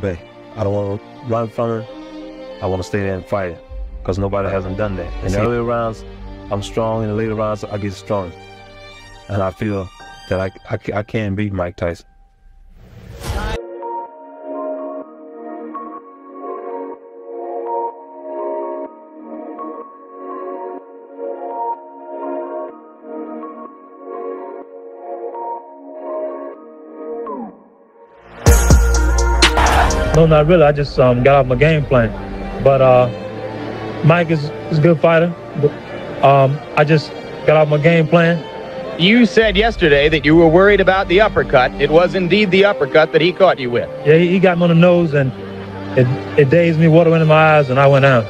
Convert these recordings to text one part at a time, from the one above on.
Bay. I don't want to run from her. I want to stay there and fight it because nobody hasn't done that. In the early rounds, I'm strong. In the later rounds, I get stronger. And I feel that I can beat Mike Tyson. No, not really. I just got off my game plan. But Mike is a good fighter. I just got off my game plan. You said yesterday that you were worried about the uppercut. It was indeed the uppercut that he caught you with. Yeah, he got me on the nose, and it dazed me, water went in my eyes, and I went down.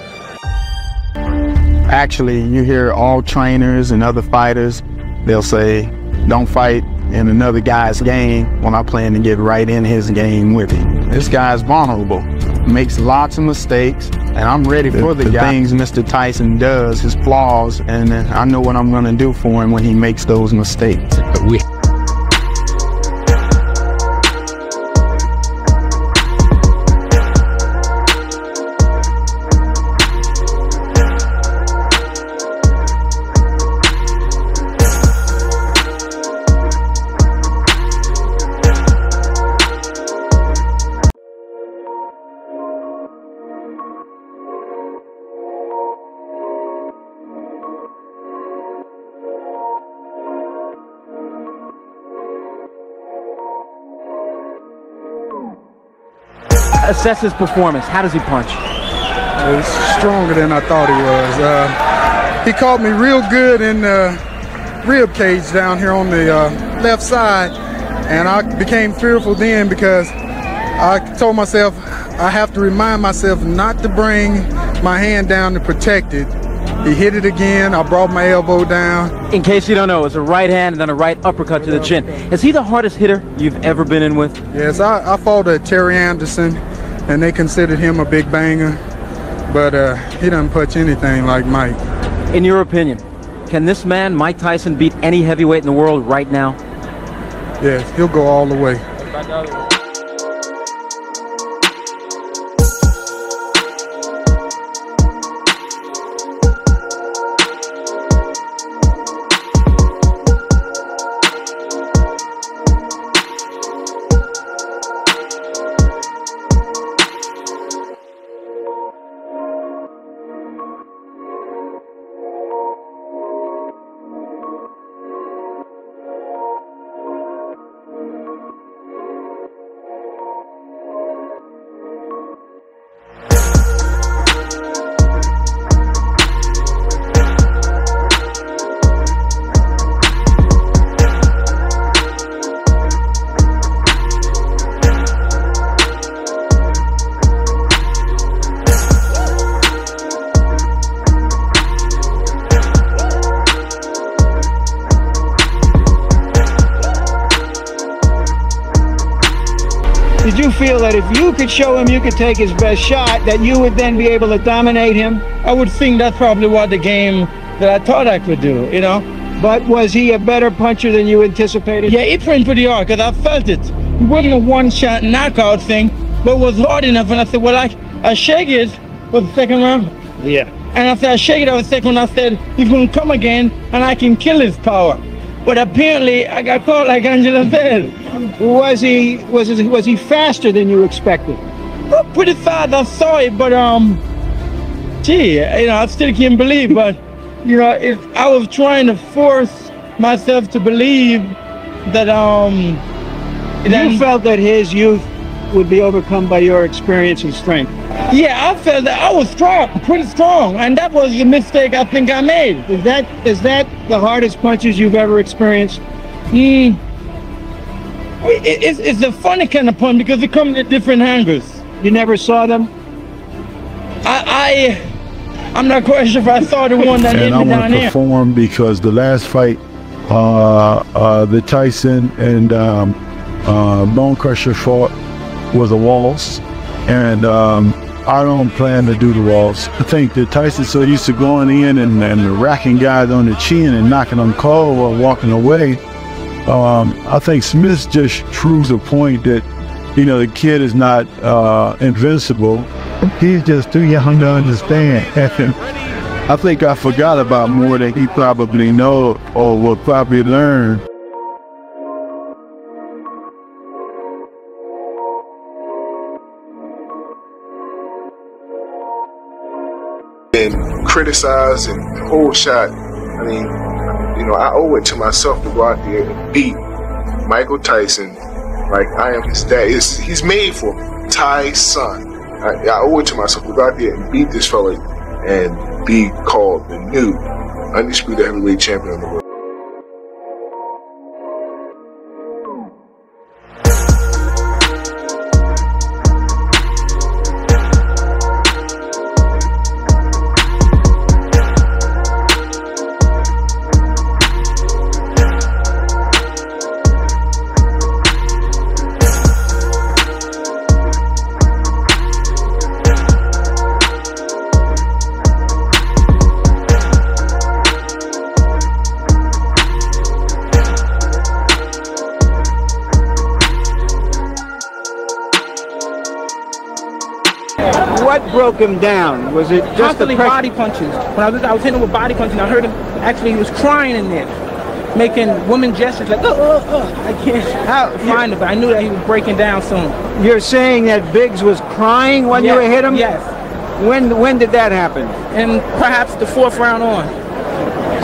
Actually, you hear all trainers and other fighters, they'll say, don't fight in another guy's game when I plan to get right in his game with him. This guy's vulnerable, makes lots of mistakes, and I'm ready for the things Mr. Tyson does, his flaws, and I know what I'm going to do for him when he makes those mistakes. Assess his performance. How does he punch? He's stronger than I thought he was. He caught me real good in the rib cage down here on the left side, and I became fearful then because I told myself I have to remind myself not to bring my hand down to protect it. He hit it again. I brought my elbow down. In case you don't know, it's a right hand and then a right uppercut to the chin. Is he the hardest hitter you've ever been in with? Yes, I fought Terry Anderson, and they considered him a big banger, but he doesn't punch anything like Mike. In your opinion, can this man, Mike Tyson, beat any heavyweight in the world right now? Yes, he'll go all the way. Did you feel that if you could show him you could take his best shot, that you would then be able to dominate him? I would think that's probably what the game that I thought I could do, you know? But was he a better puncher than you anticipated? Yeah, he trained pretty hard because I felt it. It wasn't a one-shot knockout thing, but it was hard enough. And I said, well, I shake it for the second round. Yeah. And after I shake it over the second round, I said, he's going to come again, and I can kill his power. But apparently, I got caught like Angela said. Was he faster than you expected? Well, pretty fast, I saw it, but gee, you know, I still can't believe. But you know, I was trying to force myself to believe that you felt that his youth would be overcome by your experience and strength. Yeah, I felt that I was strong, pretty strong, and that was the mistake I think I made. Is that the hardest punches you've ever experienced? It's a funny kind of punch because it comes at different angles. You never saw them? I'm not quite sure if I saw the one that hit me down there. And I want to perform because the last fight, the Tyson and Bone Crusher fought was a waltz, and I don't plan to do the waltz. I think that Tyson's so used to going in and racking guys on the chin and knocking them cold while walking away. I think Smith just proves a point that you know, the kid is not invincible. He's just too young to understand. I think I forgot about more than he probably know or will probably learn. Been criticized and whole shot. I mean, you know, I owe it to myself to go out there and beat Michael Tyson like I am his dad. He's made for Tyson. I owe it to myself to go out there and beat this fella and be called the new undisputed heavyweight champion of the world. What broke him down? Was it just constantly body punches? When I was hitting him with body punches, and I heard him, actually he was crying in there, making woman gestures like, I can't find it, but I knew that he was breaking down soon. You're saying that Biggs was crying when you were hit him? Yes. When did that happen? And perhaps the 4th round on.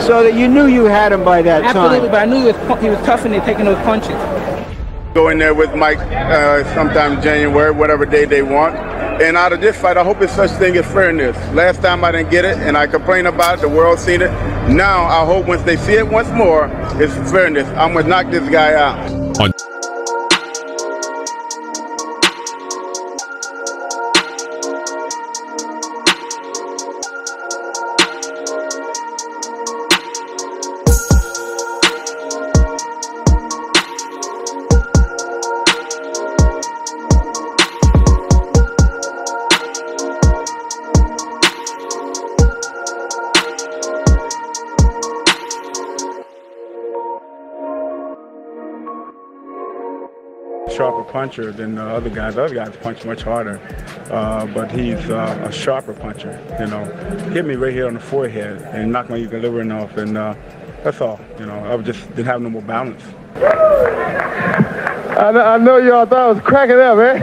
So that you knew you had him by that time? Absolutely, but I knew he was tough in there taking those punches. Go in there with Mike sometime in January, whatever day they want. And out of this fight, I hope it's such thing as fairness. Last time I didn't get it, and I complained about it, the world seen it. Now I hope once they see it once more, it's fairness. I'm gonna knock this guy out. Sharper puncher than the other guys. The other guys punch much harder, but he's a sharper puncher. You know, hit me right here on the forehead and knocked my equilibrium off, and that's all. You know, I just didn't have no more balance. I know y'all thought I was cracking up, man.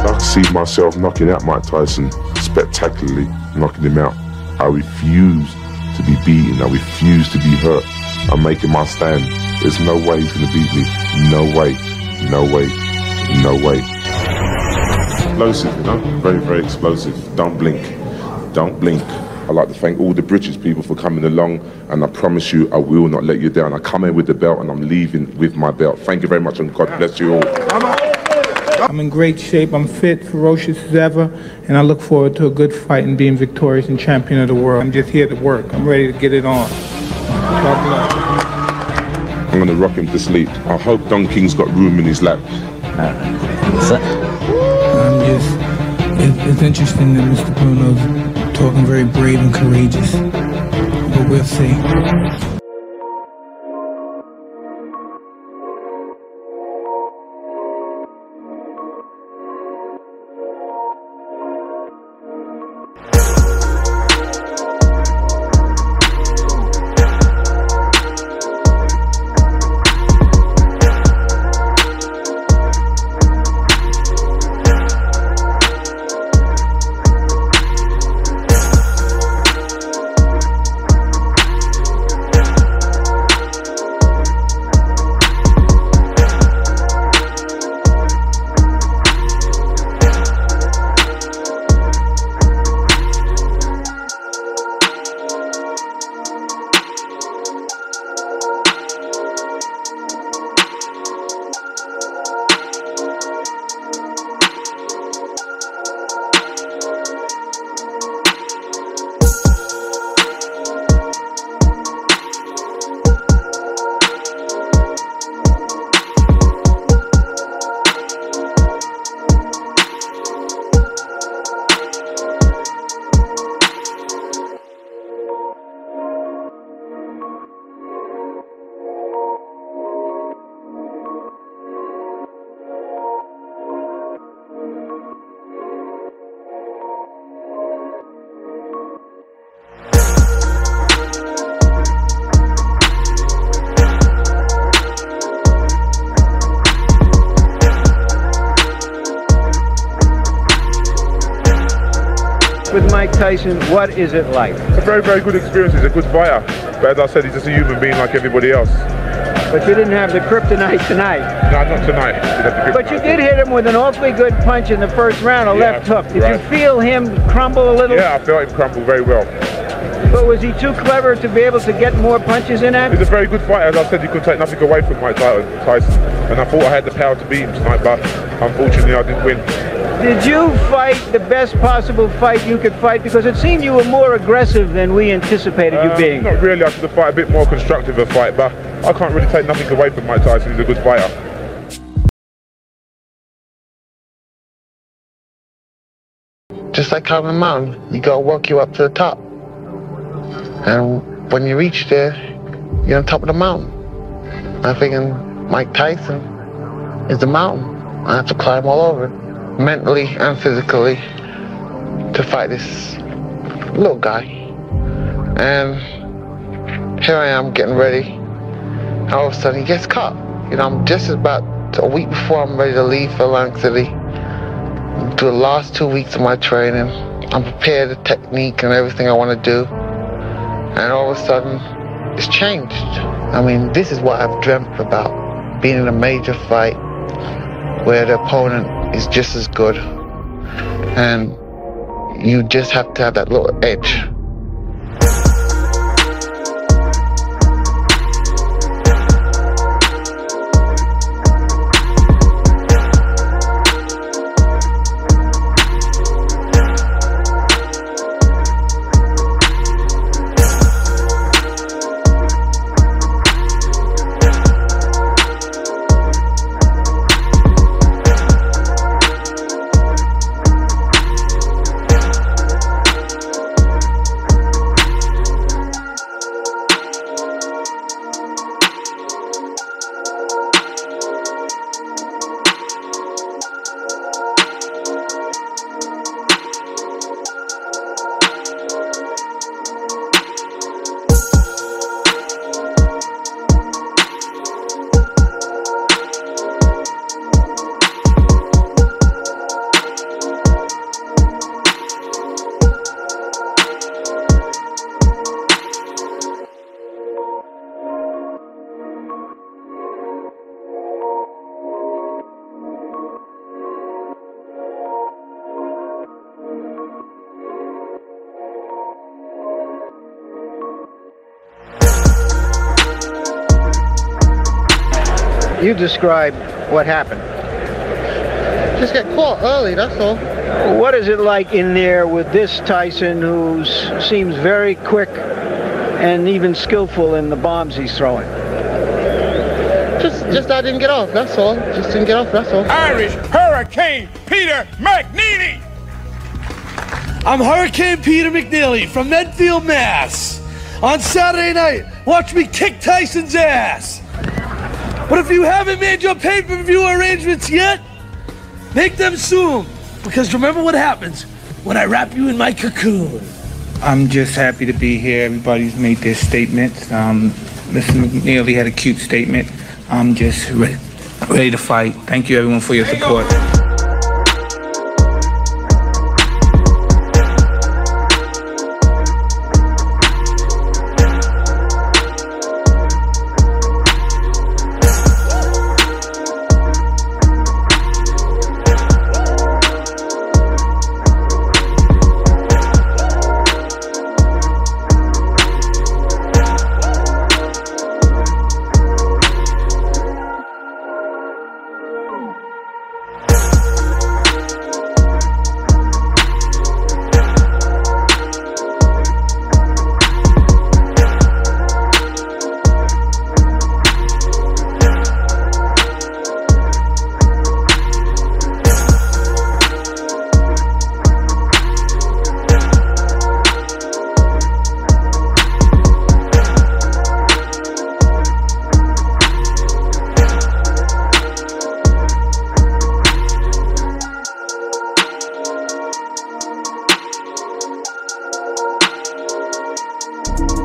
I see myself knocking out Mike Tyson, spectacularly knocking him out. I refuse to be beaten. I refuse to be hurt. I'm making my stand. There's no way he's going to beat me. No way. No way. No way. Explosive, you know? Very, very explosive. Don't blink. Don't blink. I'd like to thank all the British people for coming along, and I promise you I will not let you down. I come in with the belt and I'm leaving with my belt. Thank you very much, and God bless you all. I'm in great shape. I'm fit, ferocious as ever, and I look forward to a good fight and being victorious and champion of the world. I'm just here to work. I'm ready to get it on. I'm going to rock him to sleep. I hope Don King's got room in his lap. It's interesting that Mr. Bruno's talking very brave and courageous, but we'll see. Tyson, what is it like? A very, very good experience. He's a good fighter. But as I said, he's just a human being like everybody else. But you didn't have the kryptonite tonight. No, not tonight. But you did hit him with an awfully good punch in the first round, a left hook. Did you feel him crumble a little? Yeah, I felt him crumble very well. But was he too clever to be able to get more punches in at? He's a very good fighter. As I said, you could take nothing away from Mike Tyson. And I thought I had the power to beat him tonight, but unfortunately I didn't win. Did you fight the best possible fight you could fight? Because it seemed you were more aggressive than we anticipated you being. Not really. I should have fought a bit more constructive a fight, but I can't really take nothing away from Mike Tyson. He's a good fighter. Just like climbing a mountain, you gotta work you up to the top. And when you reach there, you're on top of the mountain. I'm thinking Mike Tyson is the mountain. I have to climb all over, mentally and physically, to fight this little guy. And here I am getting ready. And all of a sudden he gets caught. You know, I'm just about a week before I'm ready to leave for Atlantic City. Do the last 2 weeks of my training. I'm prepared, the technique and everything I want to do. And all of a sudden, it's changed. I mean, this is what I've dreamt about. Being in a major fight where the opponent is just as good. And you just have to have that little edge. You describe what happened. Just get caught early, that's all. What is it like in there with this Tyson who seems very quick and even skillful in the bombs he's throwing? Just I didn't get off, that's all. Just didn't get off, that's all. Irish Hurricane Peter McNeely. I'm Hurricane Peter McNeely from Medfield, Mass. On Saturday night, watch me kick Tyson's ass. But if you haven't made your pay-per-view arrangements yet, make them soon. Because remember what happens when I wrap you in my cocoon. I'm just happy to be here. Everybody's made their statements. Mr. McNeely had a cute statement. I'm just ready to fight. Thank you, everyone, for your support.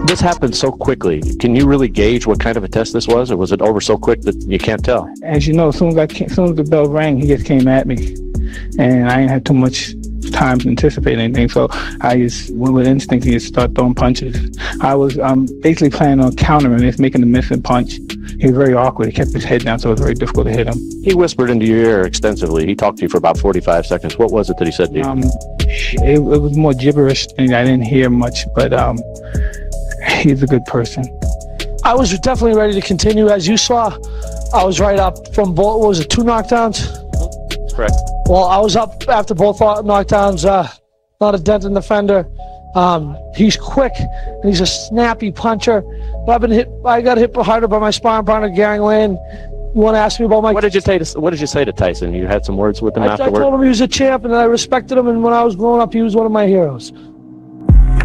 This happened so quickly. Can you really gauge what kind of a test this was, or was it over so quick that you can't tell? As you know, as soon as the bell rang, he just came at me, and I didn't have too much time to anticipate anything. So I just went with instinct and just start throwing punches. I was basically planning on countering it, making the missing punch. He was very awkward. He kept his head down, so it was very difficult to hit him. He whispered into your ear extensively. He talked to you for about 45 seconds. What was it that he said to you? It was more gibberish, and I didn't hear much, but he's a good person. I was definitely ready to continue. As you saw, I was right up from both, what was it, 2 knockdowns? Correct. Well, I was up after both knockdowns, not a dent in the fender. He's quick, and he's a snappy puncher. But I got hit harder by my sparring partner, Gary Lane. You want to ask me about my... What did you say to Tyson? You had some words with him afterward? I told him he was a champ, and I respected him, and when I was growing up, he was one of my heroes.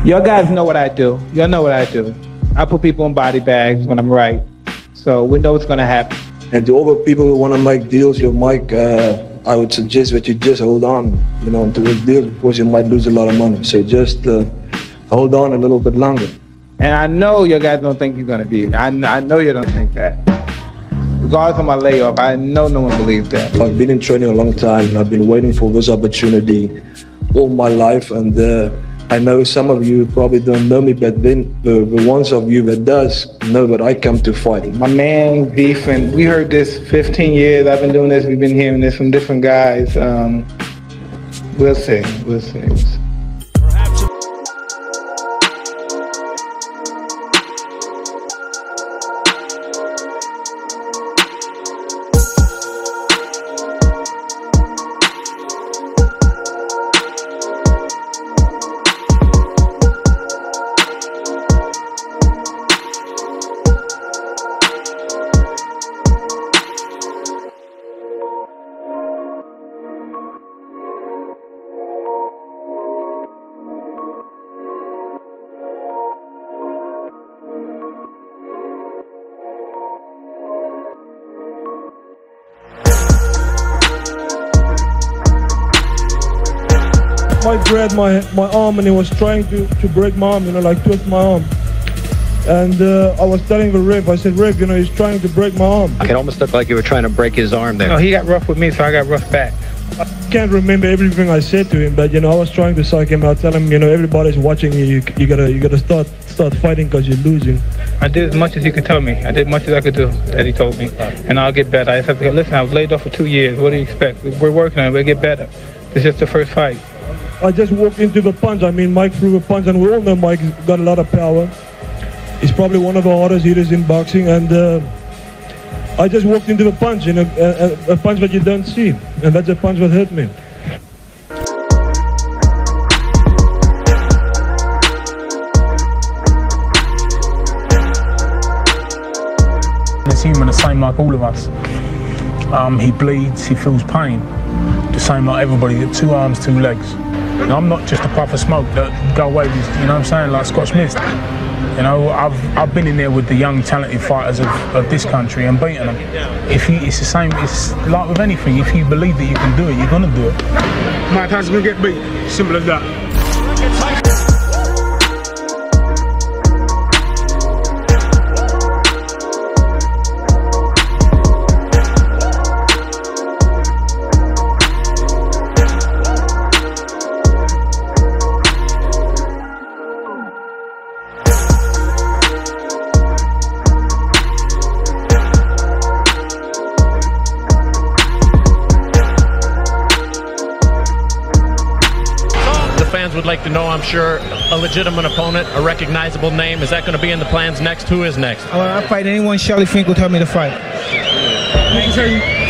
Y'all guys know what I do. Y'all know what I do. I put people in body bags when I'm right. So we know what's going to happen. And to all the people who want to make deals with Mike, I would suggest that you just hold on, to the deal, because you might lose a lot of money. So just hold on a little bit longer. And I know you guys don't think you're going to be. I know you don't think that. Regardless of my layoff, I know no one believes that. I've been in training a long time, and I've been waiting for this opportunity all my life. And I know some of you probably don't know me, but then the ones of you that does know that I come to fight. My man, beef, and we heard this 15 years. I've been doing this. We've been hearing this from different guys. We'll see. We'll see. Mike grabbed my arm and he was trying to break my arm, like twist my arm. And I was telling the ref, I said, ref, he's trying to break my arm. It almost looked like you were trying to break his arm there. No, he got rough with me, so I got rough back. I can't remember everything I said to him, but I was trying to psych him out, tell him, everybody's watching you. You gotta start fighting because you're losing. I did as much as he could tell me. I did as much as I could do, that he told me. And I'll get better. I just have to go, listen, I was laid off for 2 years. What do you expect? We're working on it. We'll get better. It's just the first fight. I just walked into the punch. Mike threw a punch, and we all know Mike's got a lot of power. He's probably one of the hardest hitters in boxing, and I just walked into the punch, a punch that you don't see, and that's a punch that hurt me. He's human, the same like all of us. He bleeds, he feels pain. The same like everybody, 2 arms, 2 legs. I'm not just a puff of smoke that go away with, what I'm saying, like Scotch Mist. I've been in there with the young, talented fighters of this country and beaten them. It's the same, it's like with anything. If you believe that you can do it, you're gonna do it. Mike Tyson's gonna get beat. Simple as that. Would like to know, I'm sure, a legitimate opponent, a recognizable name. Is that going to be in the plans next? Who is next? I'll fight anyone Shelly Fink will tell me to fight.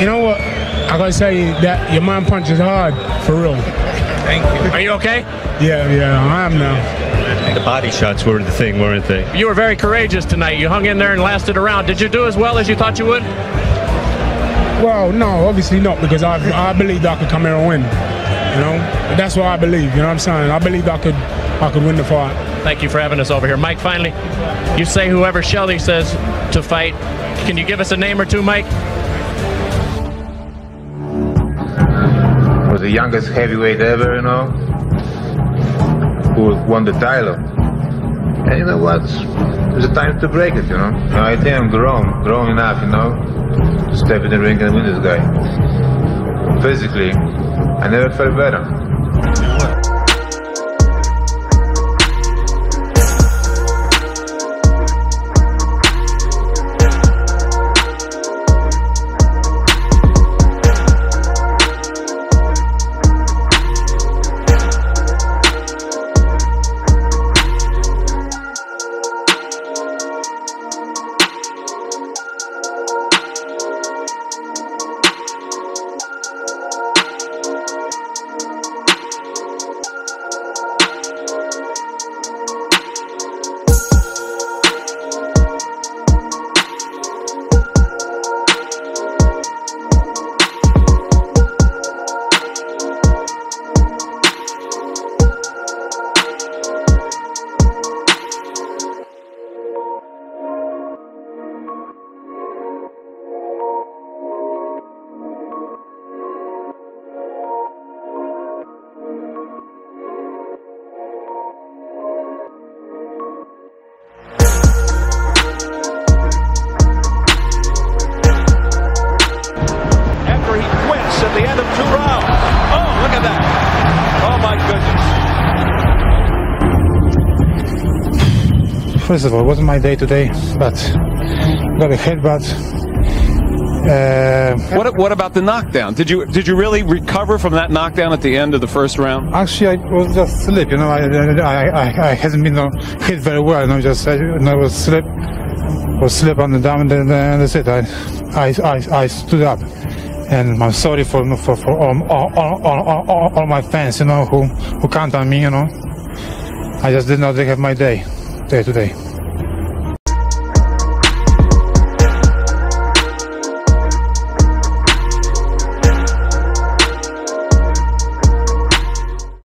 You know what? I gotta say that your man punch is hard, for real. Thank you. Are you okay? Yeah, I am now. The body shots were the thing, weren't they? You were very courageous tonight. You hung in there and lasted around. Did you do as well as you thought you would? Well, no, obviously not, because I believed I could come here and win. But that's what I believe, what I'm saying? I believed I could win the fight. Thank you for having us over here. Mike, finally, you say whoever Shelly says to fight. Can you give us a name or two, Mike? Was the youngest heavyweight ever, who won the title. And you know what? There's a time to break it, I think I'm grown enough, to step in the ring and win this guy. Physically, I never felt better. first of all, it wasn't my day today, but got a headbutt. What about the knockdown? Did you really recover from that knockdown at the end of the first round? Actually, I was just slip. You know, I hasn't been hit very well. You know, just was slip on the down, and then that's it. I stood up, and I'm sorry for all my fans, you know, who count on me. You know, I just did not have my day today.